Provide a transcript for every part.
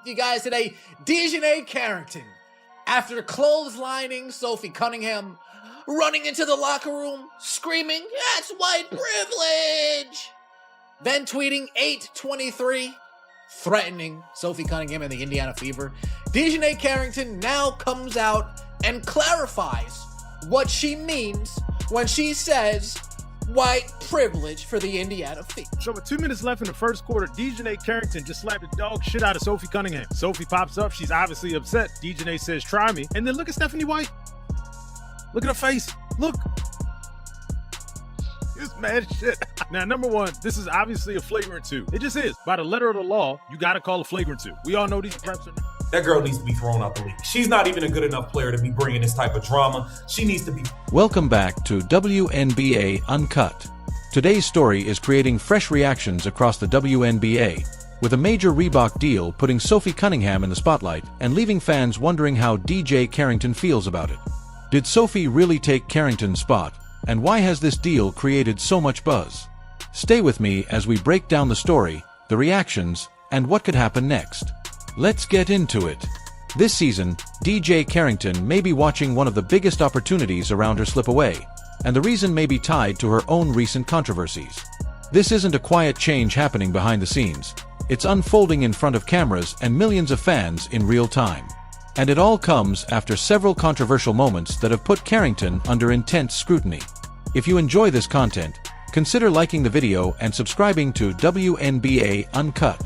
You guys today, Djonai Carrington, after clotheslining Sophie Cunningham, running into the locker room, screaming, "That's white privilege!" Then tweeting 8/23, threatening Sophie Cunningham and the Indiana Fever. Djonai Carrington now comes out and clarifies what she means when she says white privilege for the Indiana Fever. So with 2 minutes left in the first quarter, Djonai Carrington just slapped the dog shit out of Sophie Cunningham. Sophie pops up. She's obviously upset. Djonai says, "Try me." And then look at Stephanie White. Look at her face. Look. It's mad shit. Now, number one, this is obviously a flagrant 2. It just is. By the letter of the law, you got to call a flagrant 2. We all know these preps are... That girl needs to be thrown out the league. She's not even a good enough player to be bringing this type of drama. She needs to be... Welcome back to WNBA Uncut. Today's story is creating fresh reactions across the WNBA, with a major Reebok deal putting Sophie Cunningham in the spotlight and leaving fans wondering how Djonai Carrington feels about it. Did Sophie really take Carrington's spot? And why has this deal created so much buzz? Stay with me as we break down the story, the reactions, and what could happen next. Let's get into it. This season, Djonai Carrington may be watching one of the biggest opportunities around her slip away, and the reason may be tied to her own recent controversies. This isn't a quiet change happening behind the scenes. It's unfolding in front of cameras and millions of fans in real time. And it all comes after several controversial moments that have put Carrington under intense scrutiny. If you enjoy this content, consider liking the video and subscribing to WNBA Uncut.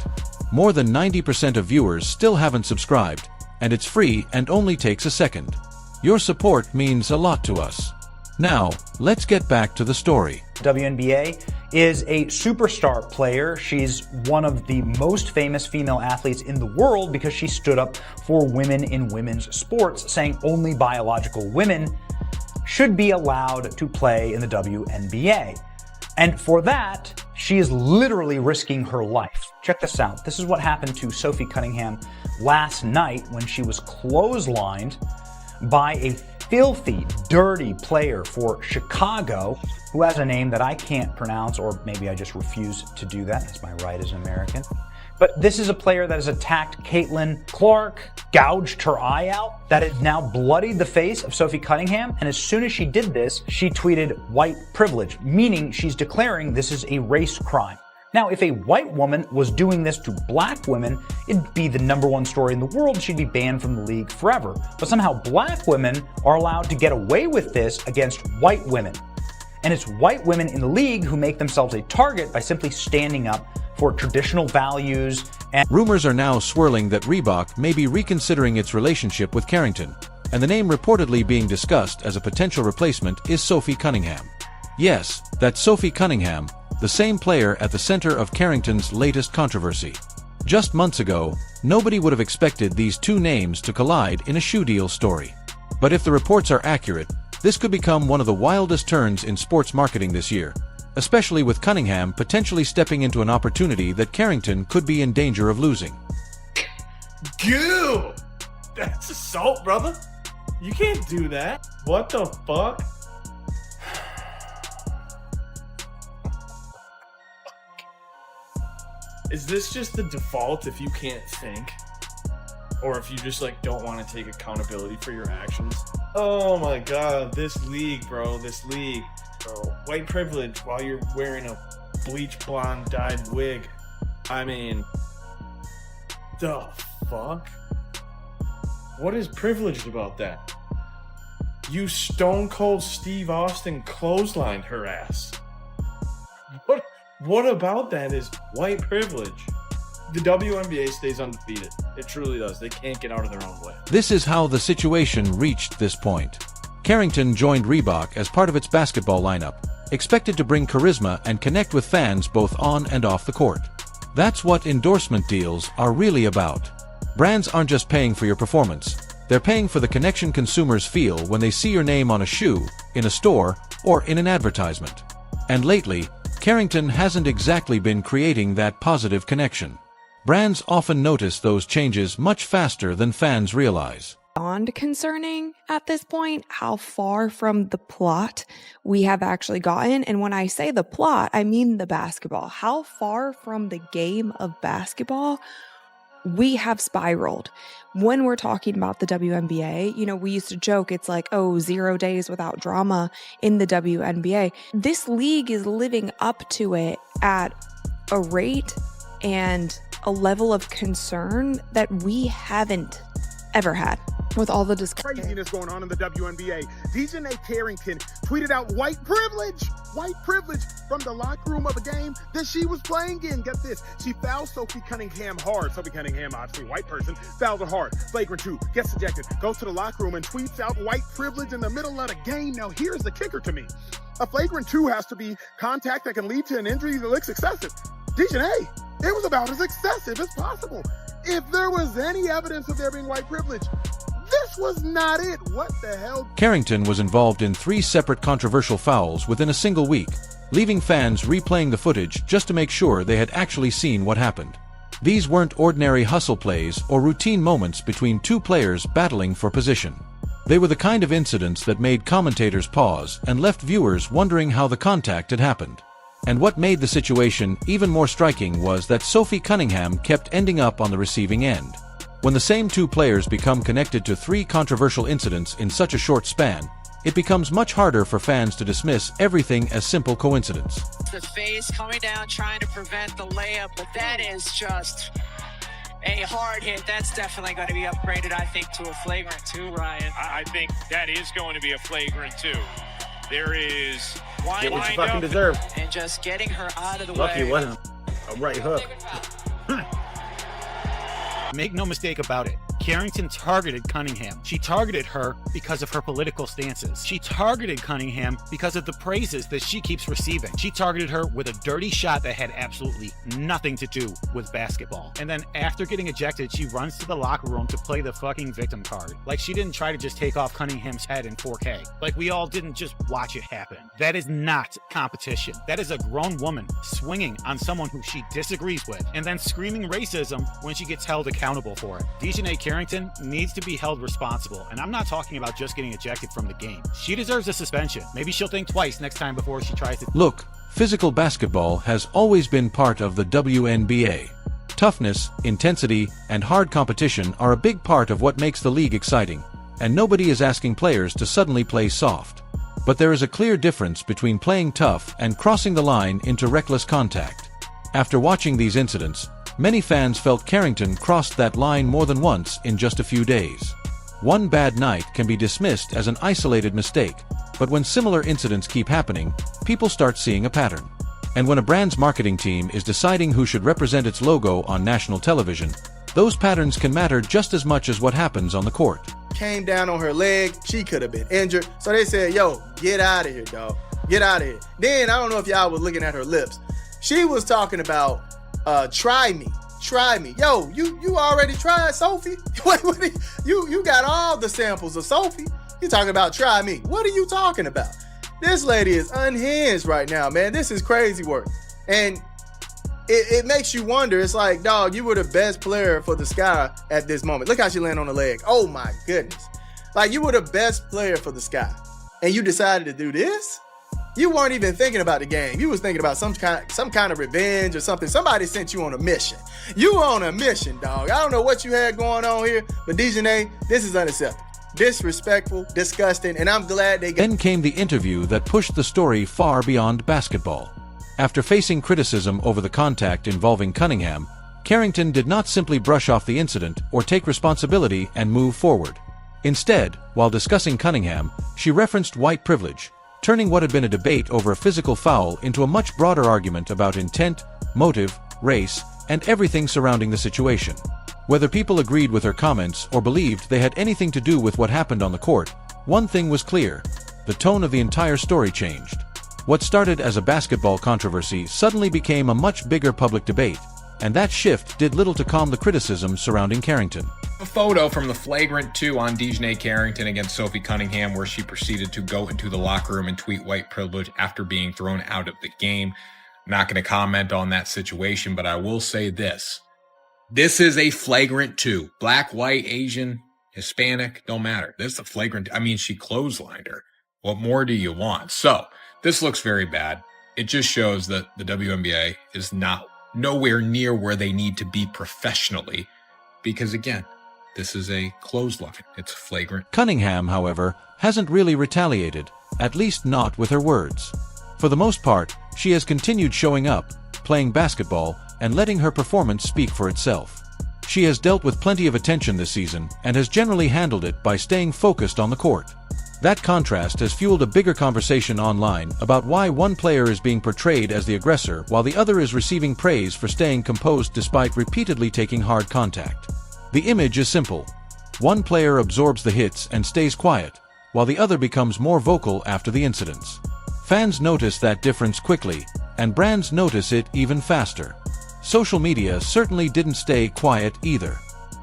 More than 90% of viewers still haven't subscribed, and it's free and only takes a second. Your support means a lot to us. Now, let's get back to the story. WNBA is a superstar player. She's one of the most famous female athletes in the world because she stood up for women in women's sports, saying only biological women should be allowed to play in the WNBA. And for that, she is literally risking her life. Check this out. This is what happened to Sophie Cunningham last night when she was clotheslined by a filthy, dirty player for Chicago who has a name that I can't pronounce, or maybe I just refuse to do that. That's my right as an American. But this is a player that has attacked Caitlin Clark, gouged her eye out, that has now bloodied the face of Sophie Cunningham. And as soon as she did this, she tweeted white privilege, meaning she's declaring this is a race crime. Now, if a white woman was doing this to black women, it'd be the #1 story in the world. She'd be banned from the league forever. But somehow black women are allowed to get away with this against white women. And it's white women in the league who make themselves a target by simply standing up for traditional values. And rumors are now swirling that Reebok may be reconsidering its relationship with Carrington, and the name reportedly being discussed as a potential replacement is Sophie Cunningham. Yes, that's Sophie Cunningham, the same player at the center of Carrington's latest controversy. Just months ago, nobody would have expected these two names to collide in a shoe deal story. But if the reports are accurate, this could become one of the wildest turns in sports marketing this year, especially with Cunningham potentially stepping into an opportunity that Carrington could be in danger of losing. Goo! That's assault, brother. You can't do that. What the fuck? Is this just the default if you can't think? Or if you just don't want to take accountability for your actions? Oh my god, this league, bro, this league. Bro, white privilege while you're wearing a bleach blonde dyed wig. I mean, the fuck? What is privileged about that? You stone cold Steve Austin clotheslined her ass. What about that is white privilege? The WNBA stays undefeated. It truly does. They can't get out of their own way. This is how the situation reached this point. Carrington joined Reebok as part of its basketball lineup, expected to bring charisma and connect with fans both on and off the court. That's what endorsement deals are really about. Brands aren't just paying for your performance. They're paying for the connection consumers feel when they see your name on a shoe, in a store, or in an advertisement. And lately, Carrington hasn't exactly been creating that positive connection. Brands often notice those changes much faster than fans realize. Beyond concerning at this point how far from the plot we have actually gotten. And when I say the plot, I mean the basketball. How far from the game of basketball we have spiraled. When we're talking about the WNBA, we used to joke, it's like, 0 days without drama in the WNBA. This league is living up to it at a rate and a level of concern that we haven't ever had with all the discussion. Craziness going on in the WNBA. Djonai Carrington tweeted out white privilege from the locker room of a game that she was playing in. Get this, she fouled Sophie Cunningham hard. Sophie Cunningham, obviously a white person, fouled her hard. Flagrant 2, gets ejected, goes to the locker room and tweets out white privilege in the middle of the game. Now here's the kicker to me. A flagrant 2 has to be contact that can lead to an injury that looks excessive. Djonai, it was about as excessive as possible. If there was any evidence of there being white privilege, this was not it. What the hell? Carrington was involved in 3 separate controversial fouls within a single week, leaving fans replaying the footage just to make sure they had actually seen what happened. These weren't ordinary hustle plays or routine moments between 2 players battling for position. They were the kind of incidents that made commentators pause and left viewers wondering how the contact had happened. And what made the situation even more striking was that Sophie Cunningham kept ending up on the receiving end. When the same 2 players become connected to 3 controversial incidents in such a short span, it becomes much harder for fans to dismiss everything as simple coincidence. The face coming down, trying to prevent the layup, but that is just a hard hit. That's definitely going to be upgraded, I think, to a flagrant 2, Ryan. I think that is going to be a flagrant 2. There is Get what you lined fucking up. deserve. And just getting her out of the Lucky way. it wasn't a right hook. Make no mistake about it. Carrington targeted Cunningham. She targeted her because of her political stances. She targeted Cunningham because of the praises that she keeps receiving. She targeted her with a dirty shot that had absolutely nothing to do with basketball. And then after getting ejected, she runs to the locker room to play the fucking victim card. Like she didn't try to just take off Cunningham's head in 4K. Like we all didn't just watch it happen. That is not competition. That is a grown woman swinging on someone who she disagrees with and then screaming racism when she gets held accountable for it. Djonai Carrington needs to be held responsible, and I'm not talking about just getting ejected from the game. She deserves a suspension. Maybe she'll think twice next time before she tries to. Look, physical basketball has always been part of the WNBA. Toughness, intensity, and hard competition are a big part of what makes the league exciting, and nobody is asking players to suddenly play soft. But there is a clear difference between playing tough and crossing the line into reckless contact. After watching these incidents, many fans felt Carrington crossed that line more than once in just a few days. One bad night can be dismissed as an isolated mistake, but when similar incidents keep happening, people start seeing a pattern. And when a brand's marketing team is deciding who should represent its logo on national television, those patterns can matter just as much as what happens on the court. Came down on her leg, she could have been injured. So they said, yo, get out of here, dog. Get out of here. Then, I don't know if y'all was looking at her lips. She was talking about, try me. Yo, you already tried Sophie? You got all the samples of Sophie. You talking about try me. What are you talking about? This lady is unhinged right now, man. This is crazy work. And it makes you wonder. It's like, dog, you were the best player for the Sky at this moment. Look how she landed on the leg. Oh my goodness. Like, you were the best player for the Sky, and you decided to do this? You weren't even thinking about the game. You was thinking about some kind of revenge or something. Somebody sent you on a mission. You were on a mission, dog. I don't know what you had going on here, but Djonai, this is unacceptable. Disrespectful, disgusting, and I'm glad they got. Then came the interview that pushed the story far beyond basketball. After facing criticism over the contact involving Cunningham, Carrington did not simply brush off the incident or take responsibility and move forward. Instead, while discussing Cunningham, she referenced white privilege, turning what had been a debate over a physical foul into a much broader argument about intent, motive, race, and everything surrounding the situation. Whether people agreed with her comments or believed they had anything to do with what happened on the court, one thing was clear: the tone of the entire story changed. What started as a basketball controversy suddenly became a much bigger public debate, and that shift did little to calm the criticism surrounding Carrington. A photo from the flagrant 2 on Djonai Carrington against Sophie Cunningham, where she proceeded to go into the locker room and tweet white privilege after being thrown out of the game. I'm not going to comment on that situation, but I will say this. This is a flagrant 2. Black, white, Asian, Hispanic, don't matter. This is a flagrant. I mean, she clotheslined her. What more do you want? So this looks very bad. It just shows that the WNBA is nowhere near where they need to be professionally. because again, this is a clothesline. It's flagrant. Cunningham, however, hasn't really retaliated, at least not with her words. For the most part, she has continued showing up, playing basketball, and letting her performance speak for itself. She has dealt with plenty of attention this season and has generally handled it by staying focused on the court. That contrast has fueled a bigger conversation online about why one player is being portrayed as the aggressor while the other is receiving praise for staying composed despite repeatedly taking hard contact. The image is simple. One player absorbs the hits and stays quiet, while the other becomes more vocal after the incidents. Fans notice that difference quickly, and brands notice it even faster. Social media certainly didn't stay quiet either.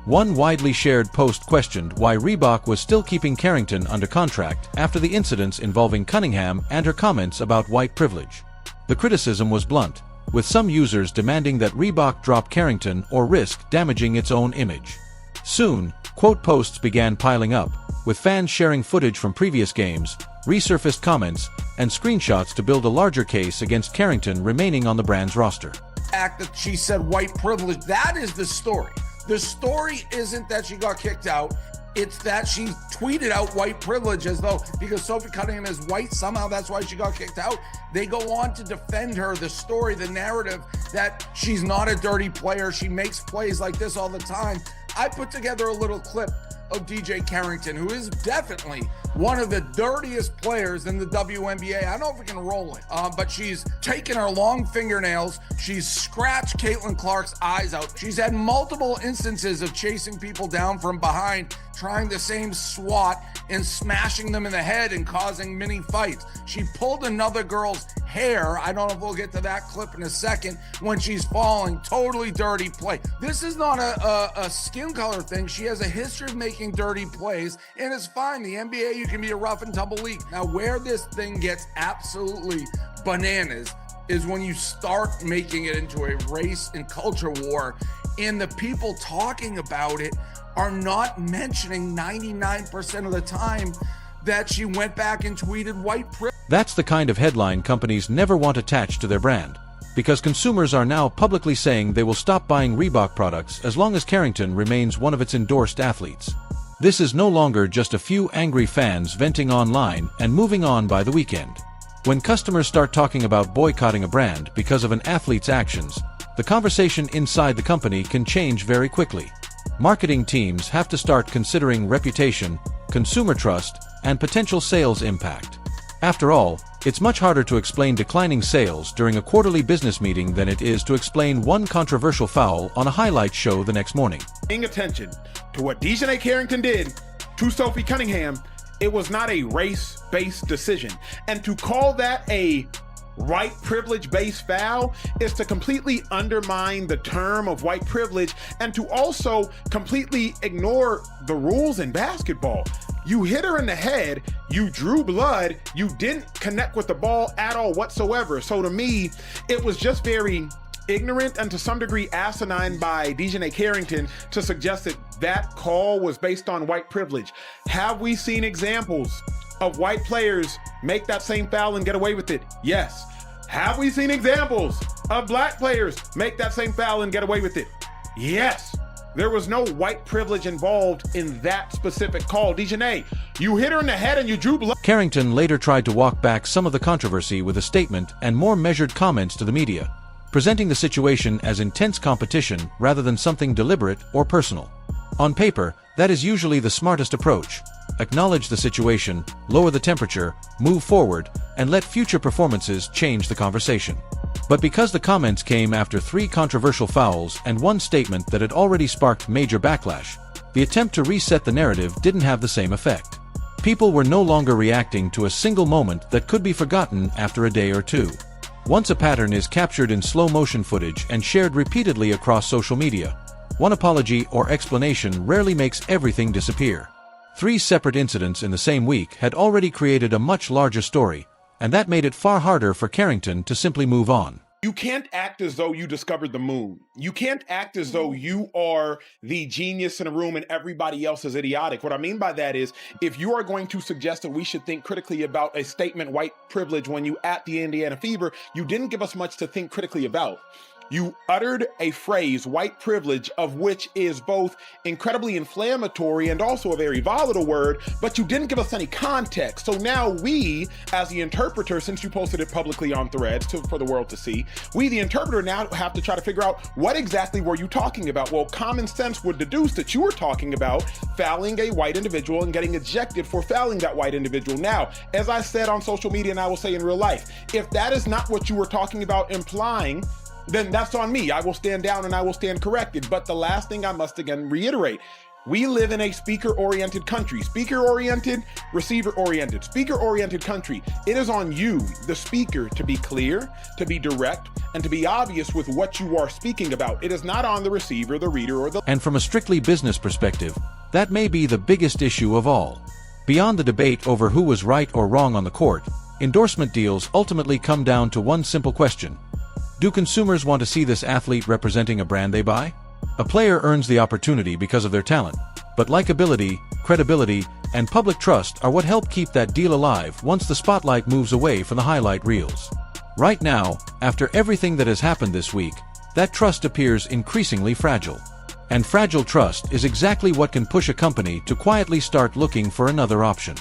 One widely shared post questioned why Reebok was still keeping Carrington under contract after the incidents involving Cunningham and her comments about white privilege. The criticism was blunt, with some users demanding that Reebok drop Carrington or risk damaging its own image. Soon, quote posts began piling up, with fans sharing footage from previous games, resurfaced comments, and screenshots to build a larger case against Carrington remaining on the brand's roster. Act that she said white privilege, that is the story. The story isn't that she got kicked out. It's that she tweeted out white privilege as though because Sophie Cunningham is white, somehow that's why she got kicked out. They go on to defend her, the story, the narrative that she's not a dirty player. She makes plays like this all the time. I put together a little clip of Djonai Carrington, who is definitely one of the dirtiest players in the WNBA. I don't know if we can roll it, but she's taken her long fingernails. She's scratched Caitlin Clark's eyes out. She's had multiple instances of chasing people down from behind, trying the same SWAT and smashing them in the head and causing mini fights. She pulled another girl's hair. I don't know if we'll get to that clip in a second when she's falling. Totally dirty play. This is not a skin color thing. She has a history of making dirty plays, and it's fine. The NBA, you can be a rough and tumble league. Now, where this thing gets absolutely bananas is when you start making it into a race and culture war, and the people talking about it are not mentioning 99% of the time that she went back and tweeted white privilege. That's the kind of headline companies never want attached to their brand, because consumers are now publicly saying they will stop buying Reebok products as long as Carrington remains one of its endorsed athletes. This is no longer just a few angry fans venting online and moving on by the weekend. When customers start talking about boycotting a brand because of an athlete's actions, the conversation inside the company can change very quickly. Marketing teams have to start considering reputation, consumer trust, and potential sales impact. After all, it's much harder to explain declining sales during a quarterly business meeting than it is to explain one controversial foul on a highlight show the next morning. Paying attention to what Djonai Carrington did to Sophie Cunningham, it was not a race-based decision. And to call that a white privilege-based foul is to completely undermine the term of white privilege and to also completely ignore the rules in basketball. You hit her in the head, you drew blood, you didn't connect with the ball at all whatsoever. So to me, it was just very ignorant and to some degree asinine by Djonai Carrington to suggest that that call was based on white privilege. Have we seen examples of white players make that same foul and get away with it? Yes. Have we seen examples of black players make that same foul and get away with it? Yes. There was no white privilege involved in that specific call. Djonai, you hit her in the head and you drew blood. Carrington later tried to walk back some of the controversy with a statement and more measured comments to the media, presenting the situation as intense competition rather than something deliberate or personal. On paper, that is usually the smartest approach. Acknowledge the situation, lower the temperature, move forward, and let future performances change the conversation. But because the comments came after 3 controversial fouls and one statement that had already sparked major backlash, the attempt to reset the narrative didn't have the same effect. People were no longer reacting to a single moment that could be forgotten after a day or two. Once a pattern is captured in slow motion footage and shared repeatedly across social media, one apology or explanation rarely makes everything disappear. 3 separate incidents in the same week had already created a much larger story, and that made it far harder for Carrington to simply move on. You can't act as though you discovered the moon. You can't act as though you are the genius in a room and everybody else is idiotic. What I mean by that is, if you are going to suggest that we should think critically about a statement white privilege when you at the Indiana Fever, you didn't give us much to think critically about. You uttered a phrase, white privilege, of which is both incredibly inflammatory and also a very volatile word, but you didn't give us any context. So now we, as the interpreter, since you posted it publicly on Threads for the world to see, we, the interpreter, now have to try to figure out what exactly were you talking about? Well, common sense would deduce that you were talking about fouling a white individual and getting ejected for fouling that white individual. Now, as I said on social media and I will say in real life, if that is not what you were talking about implying, then that's on me. I will stand down and I will stand corrected. But the last thing I must again reiterate, we live in a speaker-oriented country. Speaker-oriented, receiver-oriented. Speaker-oriented country. It is on you, the speaker, to be clear, to be direct, and to be obvious with what you are speaking about. It is not on the receiver, the reader, or the... And from a strictly business perspective, that may be the biggest issue of all. Beyond the debate over who was right or wrong on the court, endorsement deals ultimately come down to one simple question. Do consumers want to see this athlete representing a brand they buy? A player earns the opportunity because of their talent, but likability, credibility, and public trust are what help keep that deal alive once the spotlight moves away from the highlight reels. Right now, after everything that has happened this week, that trust appears increasingly fragile. And fragile trust is exactly what can push a company to quietly start looking for another option.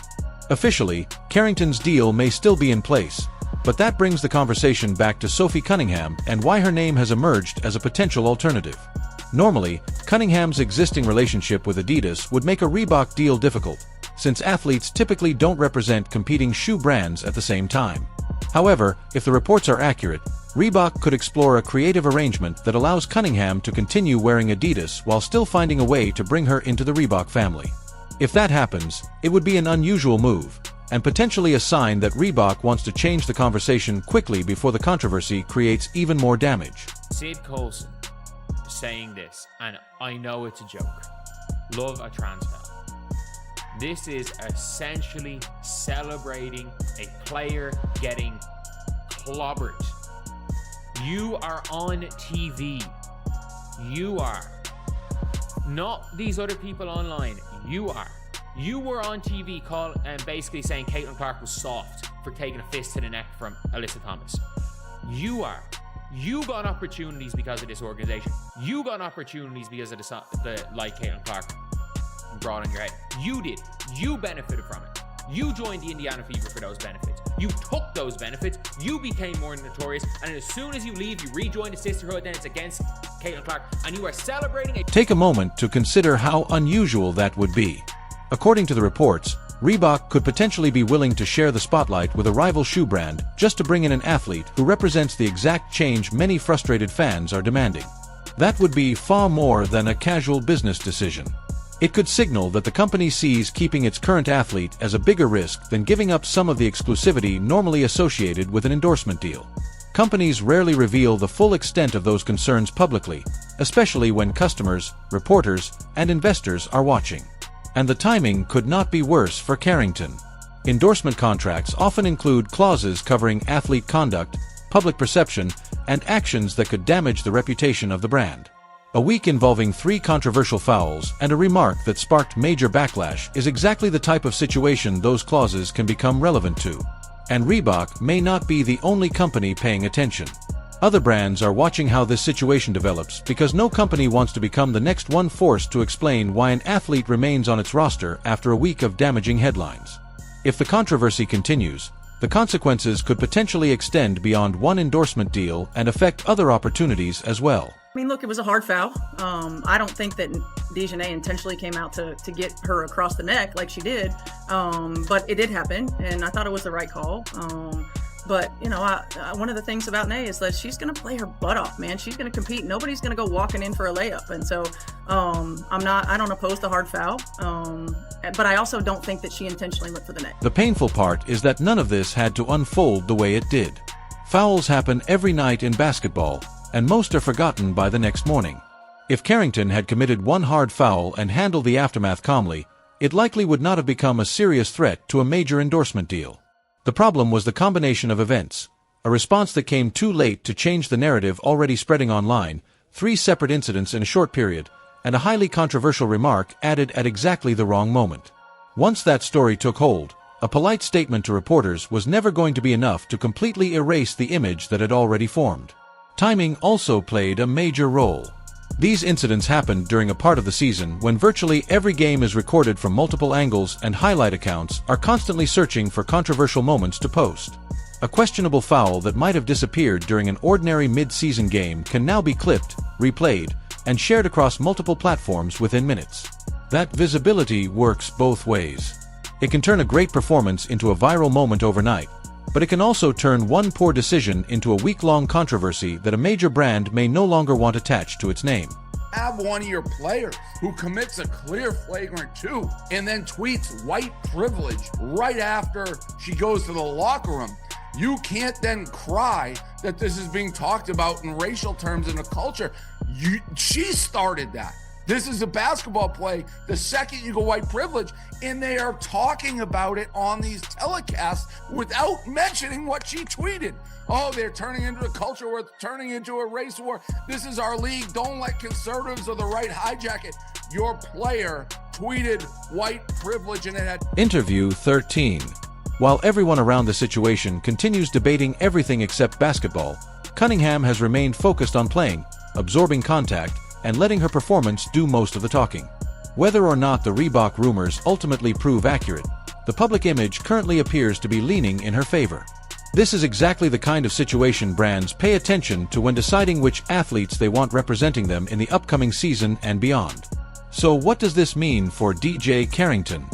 Officially, Carrington's deal may still be in place, but that brings the conversation back to Sophie Cunningham and why her name has emerged as a potential alternative. Normally, Cunningham's existing relationship with Adidas would make a Reebok deal difficult, since athletes typically don't represent competing shoe brands at the same time. However, if the reports are accurate, Reebok could explore a creative arrangement that allows Cunningham to continue wearing Adidas while still finding a way to bring her into the Reebok family. If that happens, it would be an unusual move, and potentially a sign that Reebok wants to change the conversation quickly before the controversy creates even more damage. Sid Colson saying this, and I know it's a joke. Love a trans fella. This is essentially celebrating a player getting clobbered. You are on TV. You are. Not these other people online. You are. You were on TV basically saying Caitlin Clark was soft for taking a fist to the neck from Alyssa Thomas. You are. You got opportunities because of this organization. You got opportunities because of the like Caitlin Clark brought on your head. You did. You benefited from it. You joined the Indiana Fever for those benefits. You took those benefits. You became more notorious. And as soon as you leave, you rejoin the sisterhood. Then it's against Caitlin Clark. And you are celebrating Take a moment to consider how unusual that would be. According to the reports, Reebok could potentially be willing to share the spotlight with a rival shoe brand just to bring in an athlete who represents the exact change many frustrated fans are demanding. That would be far more than a casual business decision. It could signal that the company sees keeping its current athlete as a bigger risk than giving up some of the exclusivity normally associated with an endorsement deal. Companies rarely reveal the full extent of those concerns publicly, especially when customers, reporters, and investors are watching. And the timing could not be worse for Carrington. Endorsement contracts often include clauses covering athlete conduct, public perception, and actions that could damage the reputation of the brand. A week involving 3 controversial fouls and a remark that sparked major backlash is exactly the type of situation those clauses can become relevant to. And Reebok may not be the only company paying attention. Other brands are watching how this situation develops because no company wants to become the next one forced to explain why an athlete remains on its roster after a week of damaging headlines. If the controversy continues, the consequences could potentially extend beyond one endorsement deal and affect other opportunities as well. I mean, look, it was a hard foul. I don't think that Djonai intentionally came out to get her across the neck like she did, but it did happen, and I thought it was the right call. But, you know, one of the things about Nay is that she's going to play her butt off, man. She's going to compete. Nobody's going to go walking in for a layup. And so I don't oppose the hard foul, but I also don't think that she intentionally went for the neck. The painful part is that none of this had to unfold the way it did. Fouls happen every night in basketball, and most are forgotten by the next morning. If Carrington had committed one hard foul and handled the aftermath calmly, it likely would not have become a serious threat to a major endorsement deal. The problem was the combination of events, a response that came too late to change the narrative already spreading online, 3 separate incidents in a short period, and a highly controversial remark added at exactly the wrong moment. Once that story took hold, a polite statement to reporters was never going to be enough to completely erase the image that had already formed. Timing also played a major role. These incidents happened during a part of the season when virtually every game is recorded from multiple angles and highlight accounts are constantly searching for controversial moments to post. A questionable foul that might have disappeared during an ordinary mid-season game can now be clipped, replayed, and shared across multiple platforms within minutes. That visibility works both ways. It can turn a great performance into a viral moment overnight, but it can also turn one poor decision into a week-long controversy that a major brand may no longer want attached to its name. Have one of your players who commits a clear flagrant 2 and then tweets white privilege right after she goes to the locker room. You can't then cry that this is being talked about in racial terms in a culture. She started that. This is a basketball play. The second you go white privilege, and they are talking about it on these telecasts without mentioning what she tweeted. Oh, they're turning into a culture war, turning into a race war. This is our league. Don't let conservatives or the right hijack it. Your player tweeted white privilege and it had... Interview 13. While everyone around the situation continues debating everything except basketball, Cunningham has remained focused on playing, absorbing contact, and letting her performance do most of the talking. Whether or not the Reebok rumors ultimately prove accurate, the public image currently appears to be leaning in her favor. This is exactly the kind of situation brands pay attention to when deciding which athletes they want representing them in the upcoming season and beyond. So what does this mean for Djonai Carrington?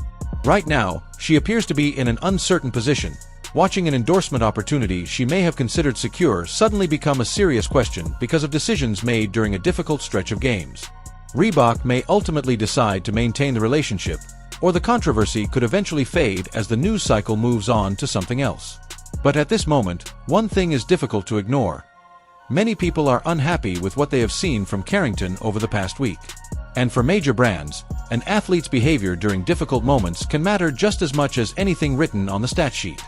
Right now, she appears to be in an uncertain position. Watching an endorsement opportunity she may have considered secure suddenly become a serious question because of decisions made during a difficult stretch of games. Reebok may ultimately decide to maintain the relationship, or the controversy could eventually fade as the news cycle moves on to something else. But at this moment, one thing is difficult to ignore. Many people are unhappy with what they have seen from Carrington over the past week. And for major brands, an athlete's behavior during difficult moments can matter just as much as anything written on the stat sheet.